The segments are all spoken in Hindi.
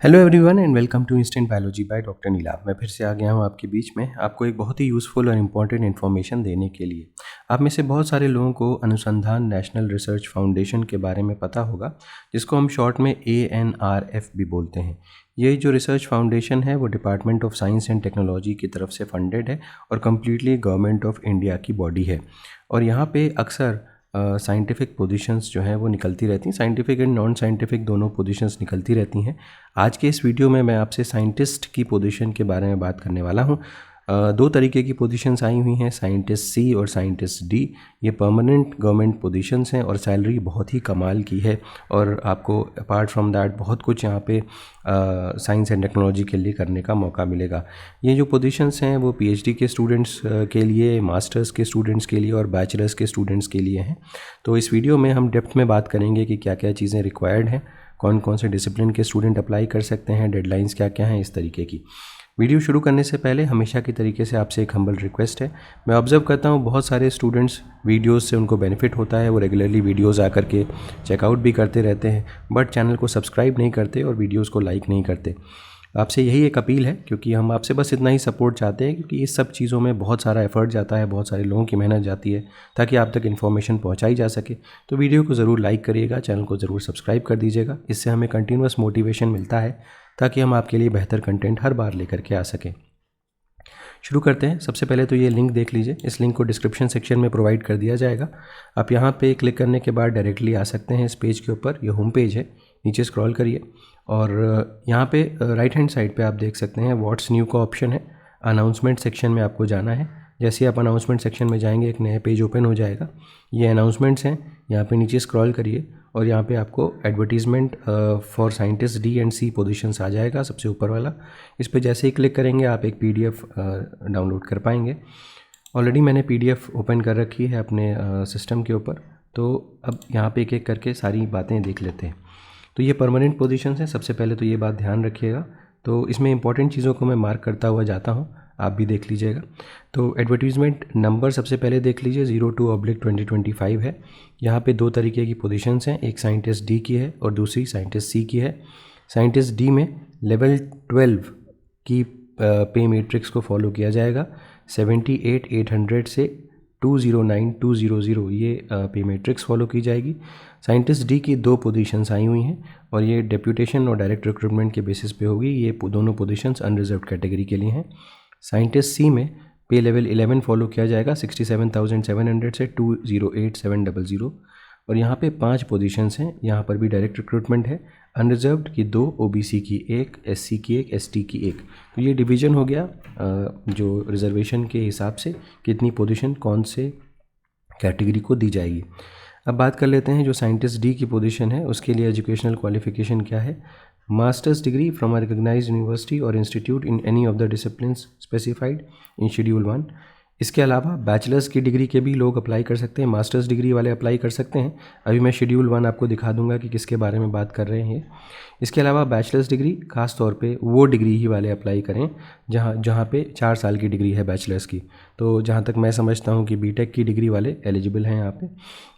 Hello everyone and welcome to instant biology by doctor Neelabh. मैं फिर से आ गया हूँ आपके बीच में आपको एक बहुत ही यूज़फुल और इम्पॉर्टेंट इन्फॉर्मेशन देने के लिए। आप में से बहुत सारे लोगों को अनुसंधान नेशनल रिसर्च फाउंडेशन के बारे में पता होगा, जिसको हम शॉर्ट में ANRF भी बोलते हैं। ये जो रिसर्च फाउंडेशन है वो department of science and technology की तरफ से फंडेड है और कम्प्लीटली गवर्नमेंट ऑफ इंडिया की बॉडी है। और यहाँ पे अक्सर साइंटिफिक पोजीशंस जो हैं वो निकलती रहती हैं, साइंटिफिक एंड नॉन साइंटिफिक दोनों पोजीशंस निकलती रहती हैं। आज के इस वीडियो में मैं आपसे साइंटिस्ट की पोजीशन के बारे में बात करने वाला हूँ। दो तरीके की पोजीशंस आई हुई हैं, साइंटिस्ट सी और साइंटिस्ट डी। ये परमानेंट गवर्नमेंट पोजीशंस हैं और सैलरी बहुत ही कमाल की है और आपको अपार्ट फ्रॉम दैट बहुत कुछ यहाँ पे साइंस एंड टेक्नोलॉजी के लिए करने का मौका मिलेगा। ये जो पोजीशंस हैं वो PhD के स्टूडेंट्स के लिए, मास्टर्स के स्टूडेंट्स के लिए और बैचलर्स के स्टूडेंट्स के लिए हैं। तो इस वीडियो में हम डेप्थ में बात करेंगे कि क्या क्या चीज़ें रिक्वायर्ड हैं, कौन कौन से डिसिप्लिन के स्टूडेंट अप्लाई कर सकते हैं, डेडलाइंस क्या क्या हैं, इस तरीके की। वीडियो शुरू करने से पहले हमेशा की तरीके से आपसे एक हम्बल रिक्वेस्ट है। मैं ऑब्जर्व करता हूँ बहुत सारे स्टूडेंट्स वीडियोस से उनको बेनिफिट होता है, वो रेगुलरली वीडियोस आकर के चेकआउट भी करते रहते हैं, बट चैनल को सब्सक्राइब नहीं करते और वीडियोस को लाइक नहीं करते। आपसे यही एक अपील है, क्योंकि हम आपसे बस इतना ही सपोर्ट चाहते हैं, क्योंकि इस सब चीज़ों में बहुत सारा एफर्ट जाता है, बहुत सारे लोगों की मेहनत जाती है ताकि आप तक इन्फॉर्मेशन पहुंचाई जा सके। तो वीडियो को ज़रूर लाइक करिएगा, चैनल को ज़रूर सब्सक्राइब कर दीजिएगा। इससे हमें कंटिन्यूअस मोटिवेशन मिलता है ताकि हम आपके लिए बेहतर कंटेंट हर बार लेकर के आ सकें। शुरू करते हैं। सबसे पहले तो ये लिंक देख लीजिए, इस लिंक को डिस्क्रिप्शन सेक्शन में प्रोवाइड कर दिया जाएगा। आप यहाँ पे क्लिक करने के बाद डायरेक्टली आ सकते हैं इस पेज के ऊपर। ये होम पेज है, नीचे स्क्रॉल करिए और यहाँ पे राइट हैंड साइड पे आप देख सकते हैं व्हाट्स न्यू का ऑप्शन है। अनाउंसमेंट सेक्शन में आपको जाना है। जैसे ही आप अनाउंसमेंट सेक्शन में जाएंगे एक नया पेज ओपन हो जाएगा। ये अनाउंसमेंट्स हैं, यहाँ पे नीचे स्क्रॉल करिए और यहाँ पे आपको advertisement for scientist D and C positions आ जाएगा, सबसे ऊपर वाला। इस पर जैसे ही क्लिक करेंगे आप एक PDF डाउनलोड कर पाएंगे। ऑलरेडी मैंने PDF ओपन कर रखी है अपने सिस्टम के ऊपर। तो अब यहाँ पे एक एक करके सारी बातें देख लेते हैं। तो ये परमानेंट पोजीशंस हैं। सबसे पहले तो ये बात ध्यान रखिएगा। तो इसमें इंपॉर्टेंट चीज़ों को मैं मार्क करता हुआ जाता हूँ, आप भी देख लीजिएगा। तो एडवर्टीज़मेंट नंबर सबसे पहले देख लीजिए, 02/2025 है। यहाँ पे दो तरीके की पोजीशंस हैं, एक साइंटिस्ट डी की है और दूसरी साइंटिस्ट सी की है। साइंटिस्ट डी में लेवल 12 की पे मैट्रिक्स को फॉलो किया जाएगा। 78,800 से 209,200 ये पे मैट्रिक्स फॉलो की जाएगी। साइंटिस्ट डी की दो पोजीशंस आई हुई हैं और ये डेप्यूटेशन और डायरेक्ट रिक्रूटमेंट के बेसिस पे होगी। ये दोनों पोजीशंस अनरिजर्व्ड कैटेगरी के लिए हैं। साइंटिस्ट सी में पे लेवल 11 फॉलो किया जाएगा, 67,700 से 208,700। और यहाँ पे 5 पोजीशंस हैं, यहाँ पर भी डायरेक्ट रिक्रूटमेंट है। अनरिजर्व्ड की 2, OBC की 1, SC की 1, ST की 1। तो ये डिवीज़न हो गया जो रिजर्वेशन के हिसाब से कितनी पोजीशन कौन से कैटेगरी को दी जाएगी। अब बात कर लेते हैं जो साइंटिस्ट डी की पोजीशन है उसके लिए एजुकेशनल क्वालिफिकेशन क्या है। Masters degree from a recognised university और institute in any of the disciplines specified in schedule 1। इसके अलावा बैचलर्स की डिग्री के भी लोग अप्लाई कर सकते हैं, मास्टर्स डिग्री वाले अप्लाई कर सकते हैं। अभी मैं शेड्यूल 1 आपको दिखा दूंगा कि किसके बारे में बात कर रहे हैं। इसके अलावा बैचलर्स डिग्री खास तौर पे वो डिग्री ही वाले अप्लाई करें जहाँ पे 4 साल की डिग्री है बैचलर्स की। तो जहाँ तक मैं समझता हूँ कि BTech की डिग्री वाले एलिजिबल हैं यहाँ पे।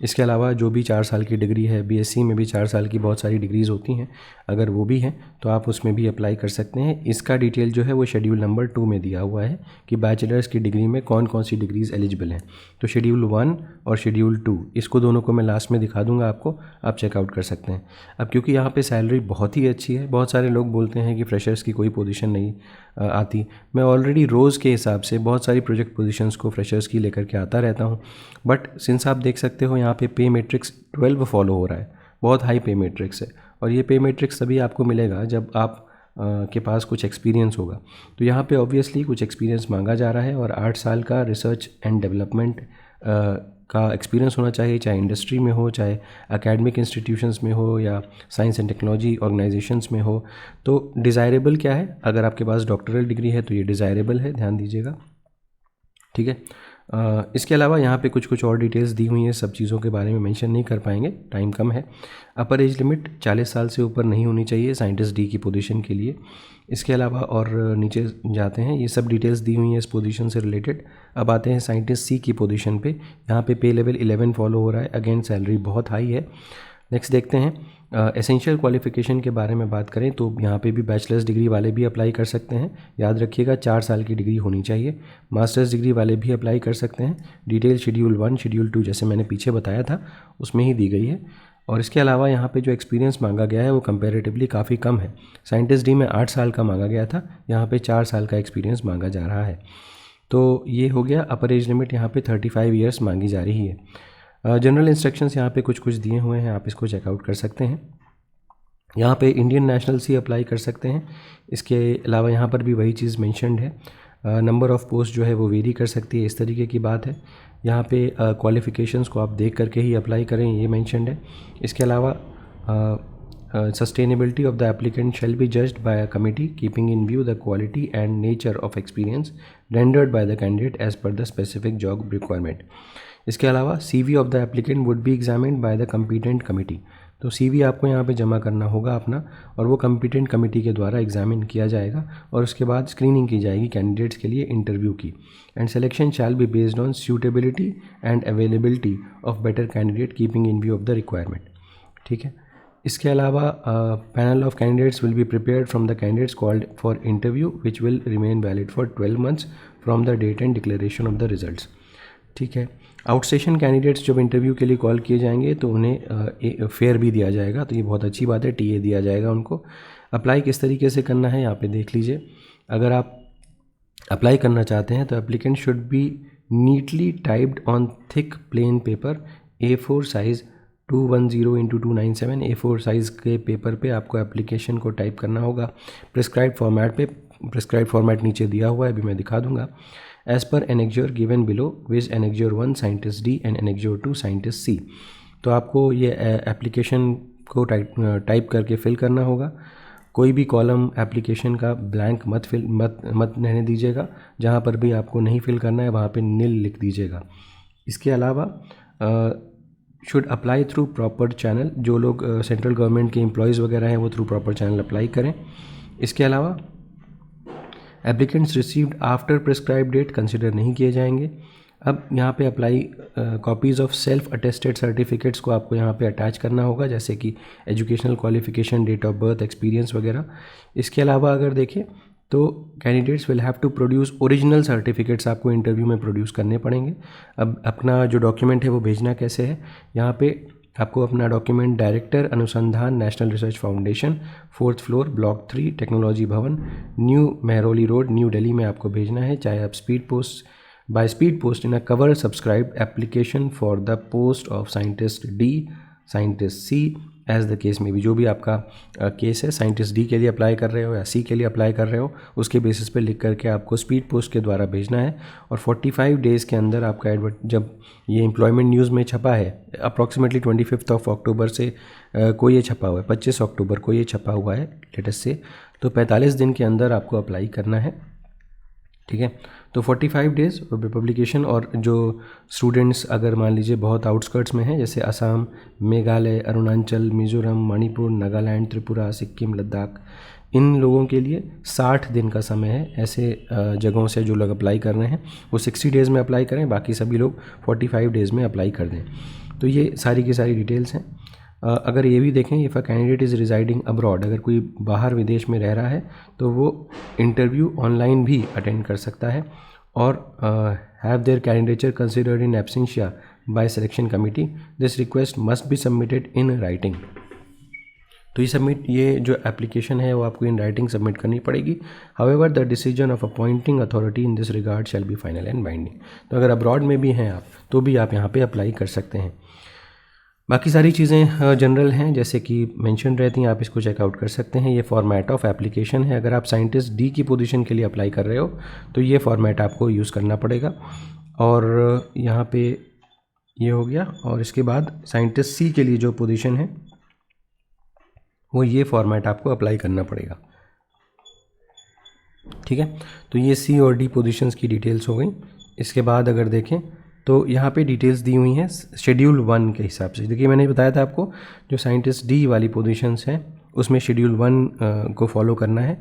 इसके अलावा जो भी 4 साल की डिग्री है, BSc में भी 4 साल की बहुत सारी डिग्रीज़ होती हैं, अगर वो भी हैं तो आप उसमें भी अप्लाई कर सकते हैं। इसका डिटेल जो है वो शेड्यूल नंबर 2 में दिया हुआ है कि बैचलर्स की डिग्री में कौन कौन सी डिग्रीज़ एलिजिबल हैं। तो शेड्यूल 1 और शेड्यूल 2, इसको दोनों को मैं लास्ट में दिखा दूंगा आपको, आप चेकआउट कर सकते हैं। अब क्योंकि यहाँ पे सैलरी बहुत ही अच्छी है, बहुत सारे लोग बोलते हैं कि फ्रेशर्स की कोई पोजीशन नहीं आती। मैं ऑलरेडी रोज़ के हिसाब से बहुत सारी प्रोजेक्ट पोजीशंस को फ्रेशर्स की लेकर के आता रहता हूँ, बट सिंस आप देख सकते हो यहाँ पे मैट्रिक्स 12 फॉलो हो रहा है, बहुत हाई पे मैट्रिक्स है। और ये पे मैट्रिक्स तभी आपको मिलेगा जब आप के पास कुछ एक्सपीरियंस होगा। तो यहाँ पे ऑब्वियसली कुछ एक्सपीरियंस मांगा जा रहा है और 8 साल का रिसर्च एंड डेवलपमेंट का एक्सपीरियंस होना चाहिए, चाहे इंडस्ट्री में हो, चाहे एकेडमिक इंस्टीट्यूशंस में हो या साइंस एंड टेक्नोलॉजी ऑर्गेनाइजेशंस में हो। तो डिज़ायरेबल क्या है, अगर आपके पास डॉक्टरल डिग्री है तो ये डिज़ायरेबल है, ध्यान दीजिएगा, ठीक है। इसके अलावा यहाँ पे कुछ और डिटेल्स दी हुई हैं, सब चीज़ों के बारे में मेंशन नहीं कर पाएंगे, टाइम कम है। अपर एज लिमिट 40 साल से ऊपर नहीं होनी चाहिए साइंटिस्ट डी की पोजीशन के लिए। इसके अलावा और नीचे जाते हैं, ये सब डिटेल्स दी हुई हैं इस पोजीशन से रिलेटेड। अब आते हैं साइंटिस्ट सी की पोजीशन पे। यहाँ पे लेवल 11 फॉलो हो रहा है, अगेन सैलरी बहुत हाई है। नेक्स्ट देखते हैं एसेंशियल क्वालिफ़िकेशन के बारे में बात करें तो यहाँ पे भी बैचलर्स डिग्री वाले भी अप्लाई कर सकते हैं। याद रखिएगा 4 साल की डिग्री होनी चाहिए। मास्टर्स डिग्री वाले भी अप्लाई कर सकते हैं। डिटेल शेड्यूल 1 शेड्यूल 2 जैसे मैंने पीछे बताया था उसमें ही दी गई है। और इसके अलावा यहाँ पे जो एक्सपीरियंस मांगा गया है वो कंपैरेटिवली काफ़ी कम है। साइंटिस्ट डी में 8 साल का मांगा गया था, यहाँ पे 4 साल का एक्सपीरियंस मांगा जा रहा है। तो ये हो गया। अपर एज लिमिट यहाँ पे 35 ईयर्स मांगी जा रही है। जनरल इंस्ट्रक्शंस यहाँ पे कुछ दिए हुए हैं, आप इसको चेकआउट कर सकते हैं। यहाँ पे इंडियन नेशनल सी अप्लाई कर सकते हैं। इसके अलावा यहाँ पर भी वही चीज़ मेंशन्ड है। नंबर ऑफ़ पोस्ट जो है वो वेरी कर सकती है, इस तरीके की बात है। यहाँ पे क्वालिफ़िकेशंस को आप देख करके ही अप्लाई करें, ये मेंशन्ड है। इसके अलावा sustainability of the applicant shall be judged by a committee keeping in view the quality and nature of experience rendered by the candidate as per the specific job requirement. इसके अलावा CV of the applicant would be examined by the competent committee. तो CV आपको यहाँ पे जमा करना होगा अपना, और वो competent committee के द्वारा एग्जामिन किया जाएगा और उसके बाद स्क्रीनिंग की जाएगी कैंडिडेट्स के लिए इंटरव्यू की। And selection shall be based on suitability and availability of better candidate keeping in view of the requirement. ठीक है। इसके अलावा panel of candidates will be prepared from the candidates called for interview which will remain valid for 12 months from the date and declaration of the results. ठीक है। आउटस्टेशन कैंडिडेट्स जब इंटरव्यू के लिए कॉल किए जाएंगे तो उन्हें फेयर भी दिया जाएगा, तो ये बहुत अच्छी बात है, TA दिया जाएगा उनको। अप्लाई किस तरीके से करना है यहाँ पे देख लीजिए। अगर आप अप्लाई करना चाहते हैं तो applicant should be neatly typed on thick plain paper A4 size 210 into 297 A4 size के पेपर पे आपको एप्लीकेशन को टाइप करना होगा प्रिस्क्राइब फॉर्मेट पे। प्रिस्क्राइब फॉर्मेट नीचे दिया हुआ है, अभी मैं दिखा दूंगा। As per annexure given below viz annexure 1 scientist D and annexure 2 scientist C। तो आपको ये एप्लीकेशन को टाइप करके फिल करना होगा। कोई भी कॉलम एप्लीकेशन का ब्लैंक मत रहने दीजिएगा। जहाँ पर भी आपको नहीं फिल करना है वहाँ पे नील लिख दीजिएगा। इसके अलावा should apply through proper channel. जो लोग सेंट्रल गवर्नमेंट के एम्प्लॉयज़ वगैरह हैं वो थ्रू प्रॉपर चैनल अप्लाई करें। इसके अलावा applicants received after prescribe date consider नहीं किए जाएंगे। अब यहाँ पे apply copies of self attested certificates को आपको यहाँ पे अटैच करना होगा, जैसे कि educational qualification, date of birth, experience वगैरह। इसके अलावा अगर देखें तो candidates will have to produce original certificates आपको इंटरव्यू में प्रोड्यूस करने पड़ेंगे। अब अपना जो डॉक्यूमेंट है वो भेजना कैसे है, यहाँ पे आपको अपना डॉक्यूमेंट डायरेक्टर अनुसंधान national research foundation 4th floor block 3 technology Bhavan new Mehrauli road new Delhi में आपको भेजना है। चाहे आप by speed post in a cover subscribe application for the post of scientist D, scientist C as the case में भी। जो भी आपका केस है, साइंटिस्ट D के लिए अप्लाई कर रहे हो या C के लिए अप्लाई कर रहे हो, उसके बेसिस पे लिख करके आपको स्पीड पोस्ट के द्वारा भेजना है। और 45 डेज़ के अंदर आपका जब ये एम्प्लॉयमेंट न्यूज़ में छपा है, अप्रॉक्सीमेटली 25 अक्टूबर से को ये छपा हुआ है, 25 अक्टूबर को ये छपा हुआ है लेटेस्ट से, तो 45 दिन के अंदर आपको अप्लाई करना है। ठीक है। तो 45 डेज़ पब्लिकेशन। और जो स्टूडेंट्स अगर मान लीजिए बहुत आउटस्कर्ट्स में हैं, जैसे असम, मेघालय, अरुणाचल, मिज़ोरम, मणिपुर, नागालैंड, त्रिपुरा, सिक्किम, लद्दाख, इन लोगों के लिए 60 दिन का समय है। ऐसे जगहों से जो लोग अप्लाई कर रहे हैं वो 60 डेज़ में अप्लाई करें, बाकी सभी लोग 45 डेज़ में अप्लाई कर दें। तो ये सारी की सारी डिटेल्स हैं। अगर ये भी देखें, if a candidate is residing abroad, अगर कोई बाहर विदेश में रह रहा है तो वो इंटरव्यू ऑनलाइन भी अटेंड कर सकता है। और have their candidature considered in absentia by selection committee, this request must be submitted in writing. तो ये जो एप्लीकेशन है वो आपको इन राइटिंग सबमिट करनी पड़ेगी। However the decision of appointing authority in this regard shall be final and binding. तो अगर अब्रॉड में भी हैं आप तो भी आप यहाँ पे अप्लाई कर सकते हैं। बाकी सारी चीज़ें जनरल हैं, जैसे कि मेंशन रहती हैं, आप इसको चेकआउट कर सकते हैं। ये फॉर्मेट ऑफ एप्लीकेशन है। अगर आप साइंटिस्ट D की पोजीशन के लिए अप्लाई कर रहे हो तो ये फॉर्मेट आपको यूज़ करना पड़ेगा। और यहाँ पे ये हो गया। और इसके बाद साइंटिस्ट C के लिए जो पोजीशन है वो ये फॉर्मेट आपको अप्लाई करना पड़ेगा। ठीक है। तो ये C और D पोजीशंस की डिटेल्स हो गई। इसके बाद अगर देखें तो यहाँ पे डिटेल्स दी हुई हैं शेड्यूल 1 के हिसाब से। देखिए मैंने बताया था आपको जो साइंटिस्ट D वाली पोजीशंस हैं उसमें शेड्यूल 1 को फॉलो करना है।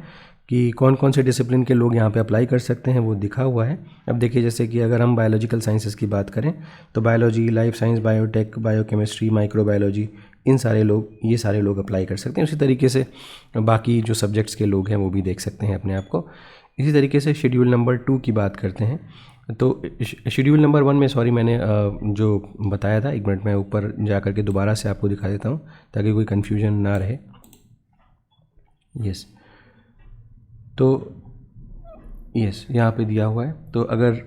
कि कौन कौन से डिसिप्लिन के लोग यहाँ पे अप्लाई कर सकते हैं वो दिखा हुआ है। अब देखिए, जैसे कि अगर हम बायोलॉजिकल साइंसेस की बात करें तो biology, life science, biotech, biochemistry, microbiology, ये सारे लोग अप्लाई कर सकते हैं। उसी तरीके से बाकी जो सब्जेक्ट्स के लोग हैं वो भी देख सकते हैं अपने आप को। इसी तरीके से शेड्यूल नंबर 2 की बात करते हैं तो शेड्यूल नंबर 1 में, सॉरी, मैंने जो बताया था, 1 मिनट मैं ऊपर जा कर के दोबारा से आपको दिखा देता हूँ ताकि कोई कन्फ्यूजन ना रहे। यस, तो यस यहाँ पे दिया हुआ है। तो अगर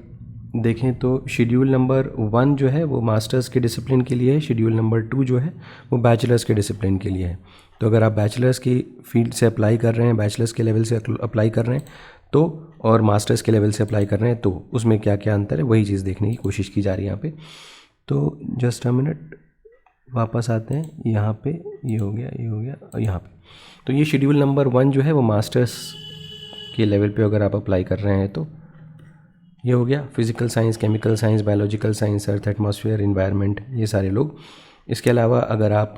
देखें तो शेड्यूल नंबर 1 जो है वो मास्टर्स के डिसिप्लिन के लिए है, शेड्यूल नंबर 2 जो है वो बैचलर्स के डिसिप्लिन के लिए है। तो अगर आप बैचलर्स की फील्ड से अप्लाई कर रहे हैं, बैचलर्स के लेवल से अप्लाई कर रहे हैं तो, और मास्टर्स के लेवल से अप्लाई कर रहे हैं तो उसमें क्या क्या अंतर है वही चीज़ देखने की कोशिश की जा रही है यहाँ पे। तो जस्ट अ मिनट, वापस आते हैं यहाँ पे। ये हो गया और यहाँ पे। तो ये शेड्यूल नंबर 1 जो है वो मास्टर्स के लेवल पे अगर आप अप्लाई कर रहे हैं तो ये हो गया physical science, chemical science, biological science, earth, atmosphere, environment, ये सारे लोग। इसके अलावा अगर आप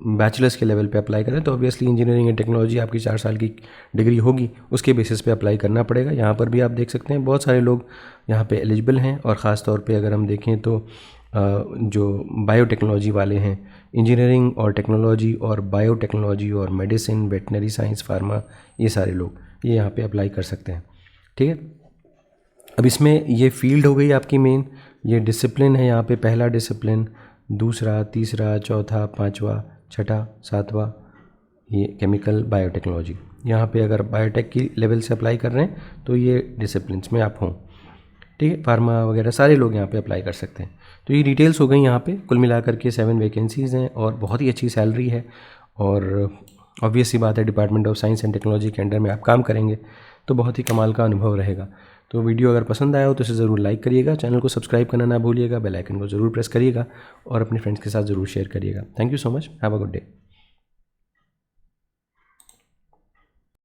बैचलर्स के लेवल पे अप्लाई करें तो ऑब्वियसली इंजीनियरिंग एंड टेक्नोलॉजी आपकी 4 साल की डिग्री होगी, उसके बेसिस पे अप्लाई करना पड़ेगा। यहाँ पर भी आप देख सकते हैं बहुत सारे लोग यहाँ पे एलिजिबल हैं। और ख़ास तौर पे अगर हम देखें तो जो बायोटेक्नोलॉजी वाले हैं, इंजीनियरिंग और टेक्नोलॉजी और बायोटेक्नोलॉजी और मेडिसिन, वेटनरी साइंस, फार्मा, ये सारे लोग ये यहाँ पे अप्लाई कर सकते हैं। ठीक है, अब इसमें ये फील्ड हो गई आपकी मेन, ये डिसिप्लिन है यहाँ पे, पहला डिसिप्लिन, दूसरा, तीसरा, चौथा, पांचवा, छठा, सातवां, ये केमिकल बायोटेक्नोलॉजी। यहाँ पे अगर बायोटेक की लेवल से अप्लाई कर रहे हैं तो ये डिसिप्लिन्स में आप हों। ठीक है, फार्मा वगैरह सारे लोग यहाँ पे अप्लाई कर सकते हैं। तो ये डिटेल्स हो गई यहाँ पे। कुल मिलाकर के 7 वैकेंसीज़ हैं और बहुत ही अच्छी सैलरी है। और ऑब्वियस सी बात है, department of science and technology के अंडर में आप काम करेंगे तो बहुत ही कमाल का अनुभव रहेगा। तो वीडियो अगर पसंद आया हो तो इसे ज़रूर लाइक करिएगा, चैनल को सब्सक्राइब करना ना भूलिएगा, बेल आइकन को ज़रूर प्रेस करिएगा और अपने फ्रेंड्स के साथ ज़रूर शेयर करिएगा। Thank you so much, have a good day.